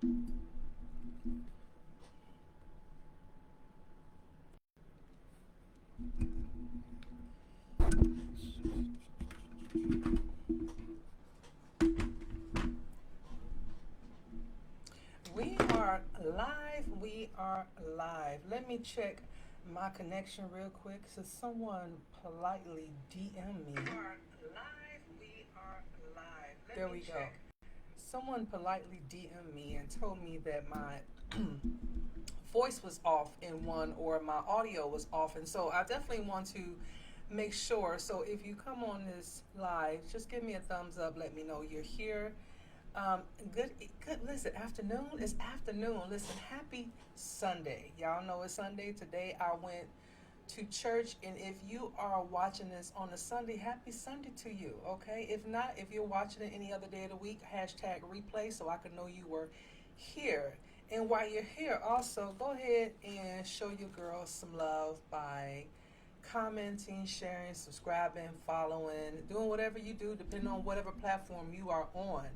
We are live. We are live. Let me check my connection real quick. So someone politely DM me. We are live. We are live. There we go. Someone politely DM me and told me that my voice was off in one or my audio was off. And so I definitely want to make sure. So if you come on this live, just give me a thumbs up. Let me know you're here. Good. Listen, afternoon. It's afternoon. Listen, happy Sunday. Y'all know it's Sunday. Today I went to church, and if you are watching this on a Sunday, happy Sunday to you. Okay. If not, if you're watching it any other day of the week, hashtag replay so I can know you were here. And while you're here, also go ahead and show your girls some love by commenting, sharing, subscribing, following, doing whatever you do, depending on whatever platform you are on.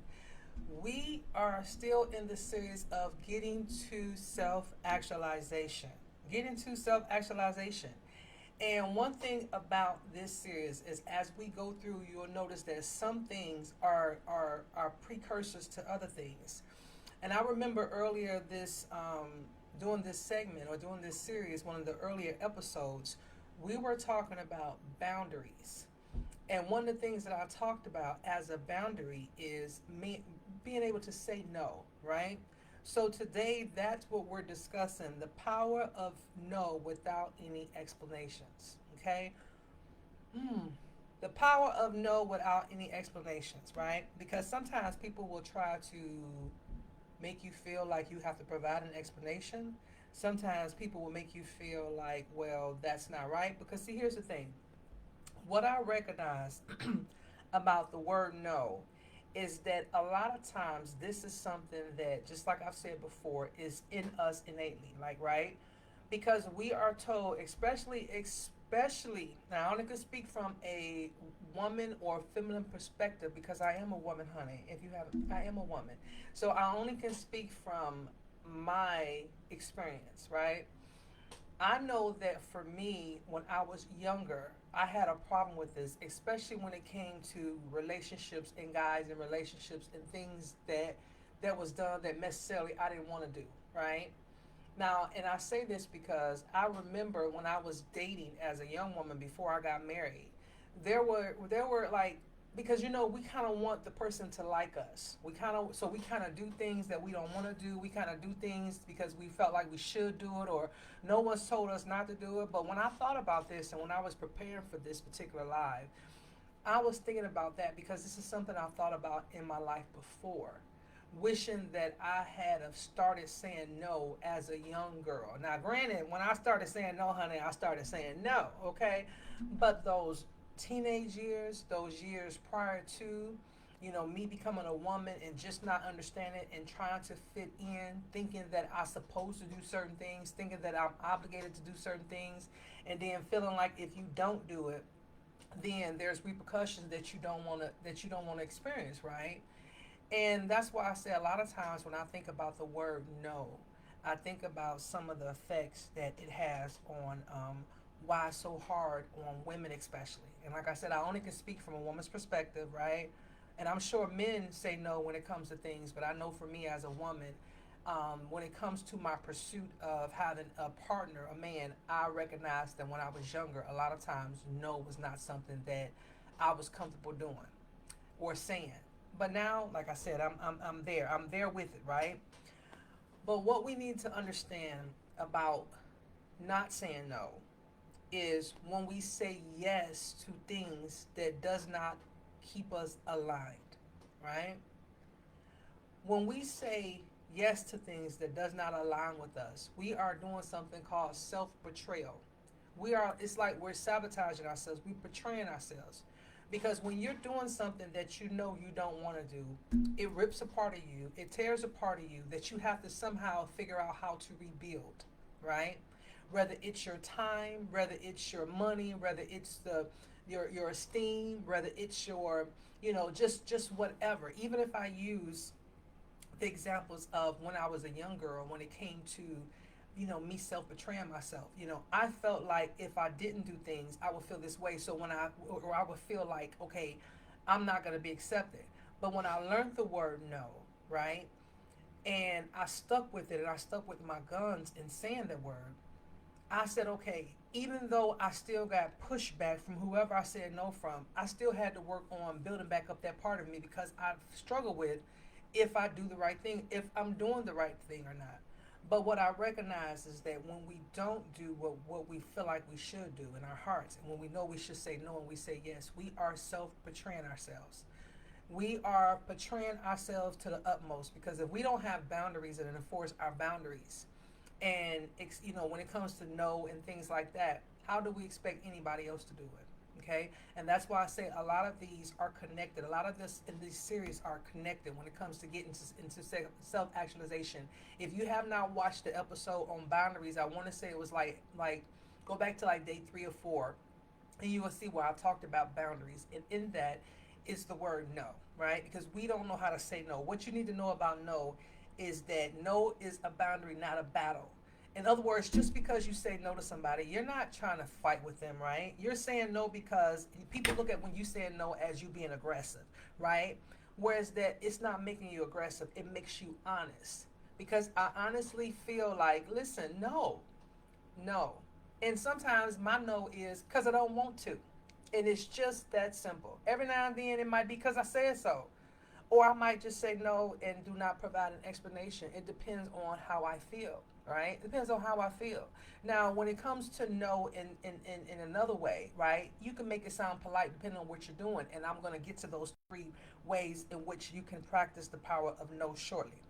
We are still in the series of getting to self-actualization. Getting to self-actualization. And one thing about this series is as we go through, you'll notice that some things are precursors to other things. And I remember earlier doing this segment or doing this series, one of the earlier episodes, we were talking about boundaries. And one of the things that I talked about as a boundary is being able to say no, right? So today, that's what we're discussing, the power of no without any explanations, okay? The power of no without any explanations, right? Because sometimes people will try to make you feel like you have to provide an explanation. Sometimes people will make you feel like, well, that's not right. Because, see, here's the thing, what I recognize about the word no is that a lot of times this is something that, just like I've said before, is in us innately, like, right? Because we are told, especially now, I only can speak from a woman or feminine perspective because I am a woman, honey. If you haven't, I am a woman, so I only can speak from my experience, right? I know that for me, when I was younger, I had a problem with this, especially when it came to relationships and guys and relationships and things that was done that necessarily I didn't want to do, right? Now, and I say this because I remember when I was dating as a young woman before I got married, there were like, because we kind of want the person to like us. We kind of do things that we don't want to do. We kind of do things because we felt like we should do it, or no one's told us not to do it. But when I thought about this and when I was preparing for this particular live, I was thinking about that because this is something I thought about in my life before, wishing that I had have started saying no as a young girl. Now, granted, when I started saying no, honey, I started saying no, okay? But those teenage years, those years prior to, me becoming a woman and just not understanding and trying to fit in, thinking that I'm supposed to do certain things, thinking that I'm obligated to do certain things, and then feeling like if you don't do it, then there's repercussions that you don't want to experience, right? And that's why I say a lot of times when I think about the word no, I think about some of the effects that it has on why it's so hard on women, especially. And like I said, I only can speak from a woman's perspective, right? And I'm sure men say no when it comes to things, but I know for me as a woman, when it comes to my pursuit of having a partner, a man, I recognize that when I was younger, a lot of times no was not something that I was comfortable doing or saying. But now, like I said, I'm there. I'm there with it, right? But what we need to understand about not saying no is when we say yes to things that does not keep us aligned, right? When we say yes to things that does not align with us, we are doing something called self-betrayal. It's like we're sabotaging ourselves, we're betraying ourselves. Because when you're doing something that you don't want to do, it rips a part of you, it tears a part of you that you have to somehow figure out how to rebuild, right? Whether it's your time, whether it's your money, whether it's your esteem, whether it's your, just whatever. Even if I use examples of when I was a young girl when it came to, me self betraying myself. I felt like if I didn't do things, I would feel this way. So or I would feel like, okay, I'm not going to be accepted. But when I learned the word no, right, and I stuck with it and I stuck with my guns in saying that word, I said, okay, even though I still got pushback from whoever I said no from, I still had to work on building back up that part of me because I struggle with if I do the right thing, if I'm doing the right thing or not. But what I recognize is that when we don't do what we feel like we should do in our hearts, and when we know we should say no and we say yes, we are self betraying ourselves. We are betraying ourselves to the utmost because if we don't have boundaries and enforce our boundaries, and when it comes to no and things like that, how do we expect anybody else to do it? Okay, and that's why I say a lot of these are connected. A lot of this in these series are connected when it comes to getting into self-actualization. If you have not watched the episode on boundaries, I want to say it was like go back to like day 3 or 4, and you will see where I talked about boundaries. And in that is the word no, right? Because we don't know how to say no. What you need to know about no is that no is a boundary, not a battle. In other words, just because you say no to somebody, you're not trying to fight with them, right? You're saying no because people look at when you say no as you being aggressive, right? Whereas that it's not making you aggressive, it makes you honest. Because I honestly feel like, listen, no, no. And sometimes my no is because I don't want to. And it's just that simple. Every now and then it might be because I said so. Or I might just say no and do not provide an explanation. It depends on how I feel, right? It depends on how I feel. Now, when it comes to no in another way, right, you can make it sound polite depending on what you're doing. And I'm going to get to those 3 ways in which you can practice the power of no shortly.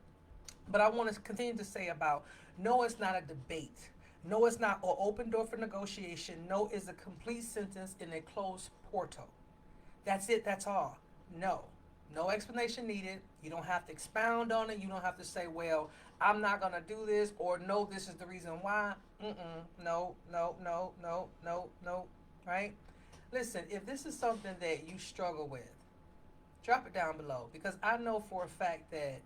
But I want to continue to say about no is not a debate. No is not an open door for negotiation. No is a complete sentence in a closed portal. That's it. That's all. No. No explanation needed. You don't have to expound on it. You don't have to say, well, I'm not going to do this or no, this is the reason why. No, no, no, no, no, no. Right? Listen, if this is something that you struggle with, drop it down below because I know for a fact that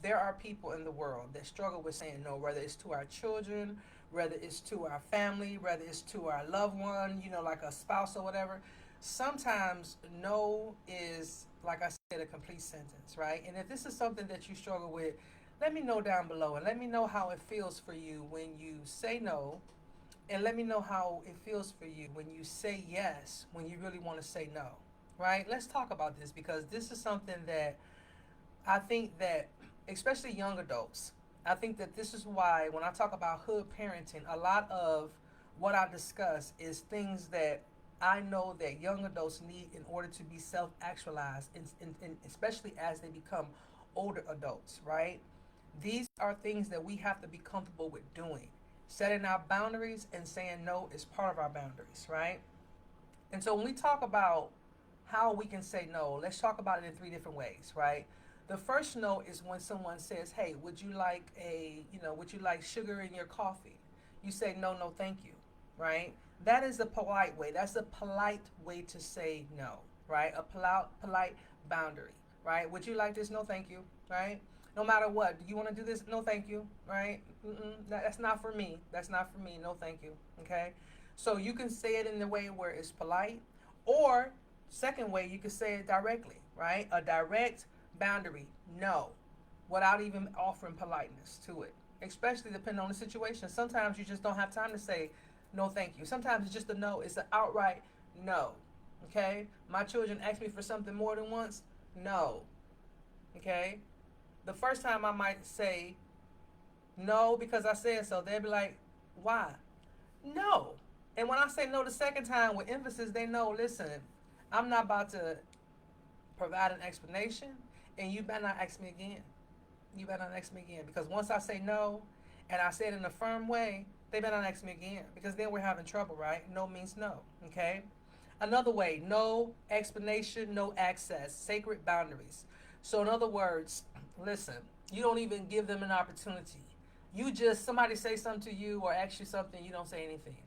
there are people in the world that struggle with saying no, whether it's to our children, whether it's to our family, whether it's to our loved one, like a spouse or whatever. Sometimes no is, like I said, a complete sentence, right? And if this is something that you struggle with, let me know down below and let me know how it feels for you when you say no. And let me know how it feels for you when you say yes, when you really want to say no, right? Let's talk about this because this is something that I think that, especially young adults, I think that this is why when I talk about hood parenting, a lot of what I discuss is things that I know that young adults need in order to be self actualized, and especially as they become older adults, right? These are things that we have to be comfortable with doing. Setting our boundaries and saying no is part of our boundaries, right? And so when we talk about how we can say no, let's talk about it in 3 different ways, right? The first no is when someone says, "Hey, would you like sugar in your coffee?" You say, "No, no, thank you." Right? That is a polite way. That's a polite way to say no, right? A polite boundary, right? Would you like this? No, thank you, right? No matter what, do you want to do this? No, thank you, right? That's not for me. That's not for me. No, thank you. Okay. So you can say it in the way where it's polite, or second way, you can say it directly, right? A direct boundary, no, without even offering politeness to it, especially depending on the situation. Sometimes you just don't have time to say no thank you. Sometimes it's just a no. It's an outright no. Okay? My children ask me for something more than once. No. Okay? The first time I might say no because I said so, they'll be like, why? No. And when I say no the second time with emphasis, they know, listen, I'm not about to provide an explanation, and you better not ask me again. You better not ask me again. Because once I say no, and I say it in a firm way, they better not ask me again. Because then we're having trouble, right? No means no. Okay? Another way, no explanation, no access, sacred boundaries. So, in other words, listen, you don't even give them an opportunity. You just, somebody say something to you or ask you something, you don't say anything,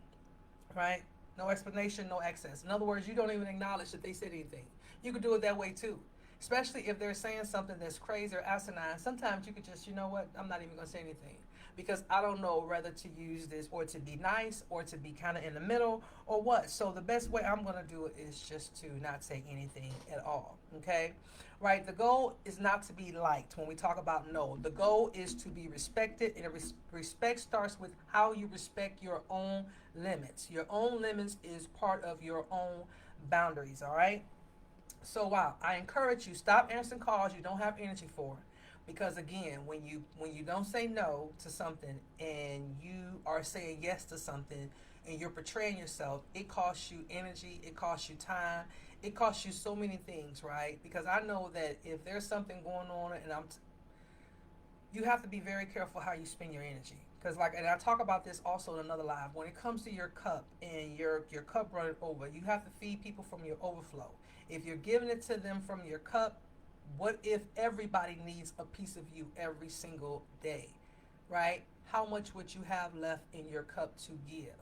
right? No explanation, no access. In other words, you don't even acknowledge that they said anything. You could do it that way too. Especially if they're saying something that's crazy or asinine. Sometimes you could just, you know what, I'm not even going to say anything because I don't know whether to use this or to be nice or to be kind of in the middle or what. So the best way I'm going to do it is just to not say anything at all. Okay? Right? The goal is not to be liked when we talk about no. The goal is to be respected, and respect starts with how you respect your own limits. Your own limits is part of your own boundaries, all right? So wow, I encourage you, stop answering calls you don't have energy for. Because again, when you don't say no to something and you are saying yes to something and you're portraying yourself, it costs you energy, it costs you time, it costs you so many things, right? Because I know that if there's something going on and you have to be very careful how you spend your energy. Because like, and I talk about this also in another live. When it comes to your cup and your cup running over, you have to feed people from your overflow. If you're giving it to them from your cup, what if everybody needs a piece of you every single day, right? How much would you have left in your cup to give?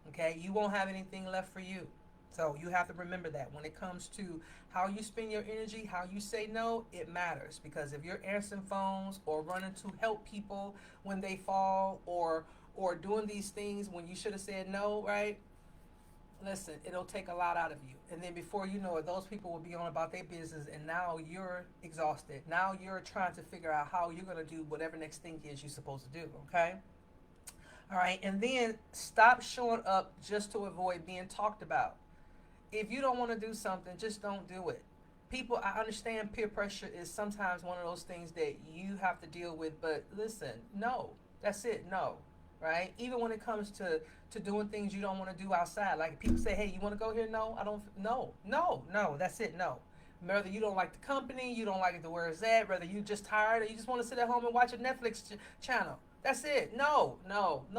Okay, you won't have anything left for you. So you have to remember that when it comes to how you spend your energy, how you say no, it matters. Because if you're answering phones or running to help people when they fall or doing these things when you should have said no, right? Listen, it'll take a lot out of you. And then before you know it, those people will be on about their business and now you're exhausted. Now you're trying to figure out how you're going to do whatever next thing is you're supposed to do, okay? All right, and then stop showing up just to avoid being talked about. If you don't want to do something, just don't do it. People, I understand peer pressure is sometimes one of those things that you have to deal with, but listen, no, that's it, no, right? Even when it comes to doing things you don't want to do outside, like people say, hey, you want to go here? No, I don't. No, that's it, no. Whether you don't like the company, you don't like the where it's at, whether you just tired or you just want to sit at home and watch a Netflix channel, that's it. No,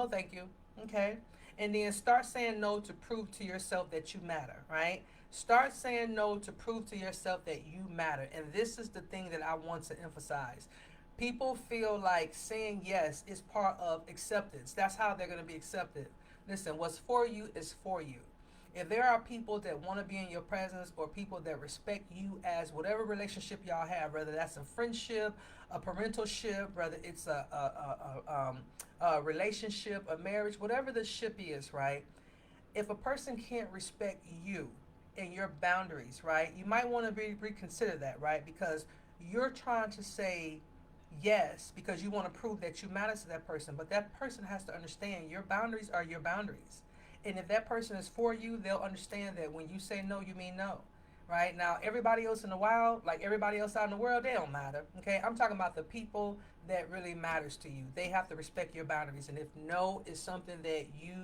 thank you. Okay, and then start saying no to prove to yourself that you matter, right? Start saying no to prove to yourself that you matter. And this is the thing that I want to emphasize. People feel like saying yes is part of acceptance. That's how they're going to be accepted. Listen, what's for you is for you. If there are people that want to be in your presence or people that respect you as whatever relationship y'all have, whether that's a friendship, a parentalship, whether it's a relationship, a marriage, whatever the ship is, right? If a person can't respect you and your boundaries, right, you might want to reconsider that, right? Because you're trying to say yes because you want to prove that you matter to that person, but that person has to understand your boundaries are your boundaries. And if that person is for you, they'll understand that when you say no, you mean no. Right now, everybody else in the wild, like everybody else out in the world, they don't matter. Okay, I'm talking about the people that really matters to you. They have to respect your boundaries. And if no is something that you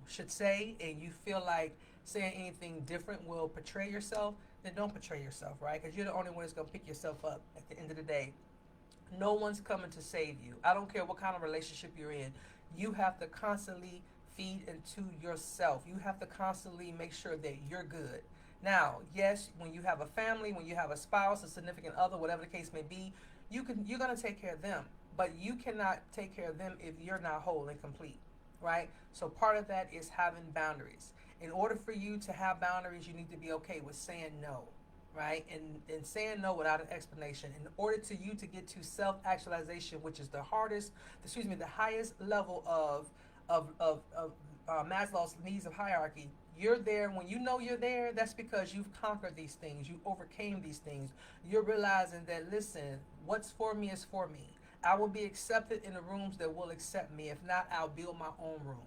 should say and you feel like saying anything different will betray yourself, then don't betray yourself, right? Because you're the only one that's going to pick yourself up at the end of the day. No one's coming to save you. I don't care what kind of relationship you're in. You have to constantly feed into yourself. You have to constantly make sure that you're good. Now, yes, when you have a family, when you have a spouse, a significant other, whatever the case may be, you're going to take care of them. But you cannot take care of them if you're not whole and complete, right? So part of that is having boundaries. In order for you to have boundaries, you need to be okay with saying no, right? And saying no without an explanation. In order to you to get to self-actualization, which is the highest level of Maslow's needs of hierarchy, you're there. When you know you're there, that's because you've conquered these things. You overcame these things. You're realizing that, listen, what's for me is for me. I will be accepted in the rooms that will accept me. If not, I'll build my own room,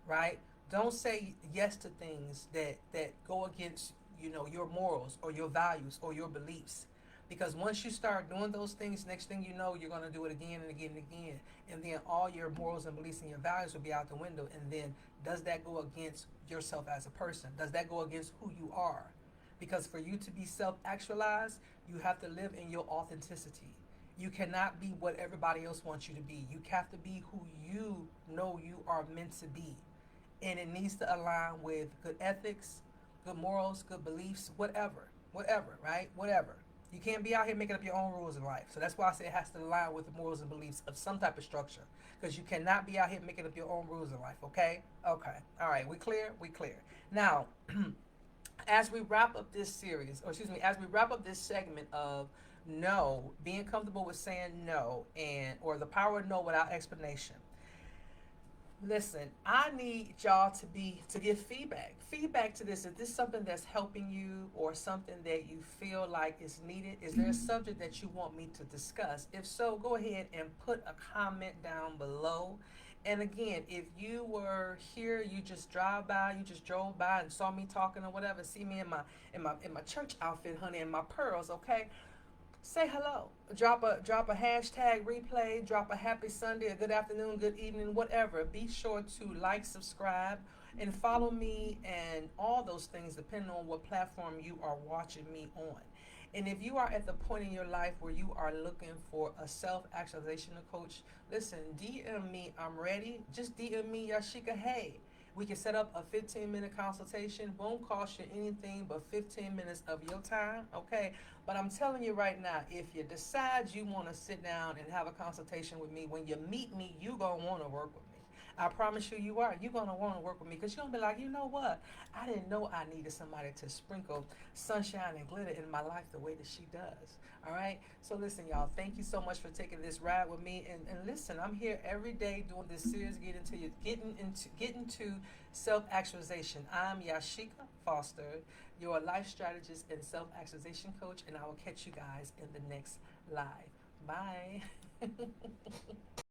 right? Don't say yes to things that go against your morals or your values or your beliefs, because once you start doing those things, next thing you know, you're going to do it again and again and again, and then all your morals and beliefs and your values will be out the window. And then does that go against yourself as a person? Does that go against who you are? Because for you to be self-actualized, you have to live in your authenticity. You cannot be what everybody else wants you to be. You have to be who you know you are meant to be. And it needs to align with good ethics, good morals, good beliefs, whatever, right? Whatever. You can't be out here making up your own rules in life. So that's why I say it has to align with the morals and beliefs of some type of structure. Because you cannot be out here making up your own rules in life, okay? Okay. All right. We clear? We clear. Now, as we wrap up this series, or excuse me, as we wrap up this segment of no, being comfortable with saying no, and or the power of no without explanation. Listen, I need y'all to give feedback. Feedback to this. Is this something that's helping you or something that you feel like is needed? Is there a subject that you want me to discuss? If so, go ahead and put a comment down below. And again, if you were here, you just you just drove by and saw me talking or whatever, see me in my church outfit, honey, and my pearls, okay? Say hello. Drop a hashtag replay. Drop a happy Sunday, a good afternoon, good evening, whatever. Be sure to like, subscribe, and follow me and all those things depending on what platform you are watching me on. And if you are at the point in your life where you are looking for a self-actualization coach, listen, DM me. I'm ready. Just DM me, Yashika. Hey, we can set up a 15-minute consultation. Won't cost you anything but 15 minutes of your time, okay? But I'm telling you right now, if you decide you want to sit down and have a consultation with me, when you meet me, you're going to want to work with me. I promise you, you are. You're going to want to work with me because you're going to be like, you know what? I didn't know I needed somebody to sprinkle sunshine and glitter in my life the way that she does. All right? So listen, y'all, thank you so much for taking this ride with me. And listen, I'm here every day doing this series, getting to self-actualization. I'm Yashika Foster, your life strategist and self-actualization coach, and I will catch you guys in the next live. Bye.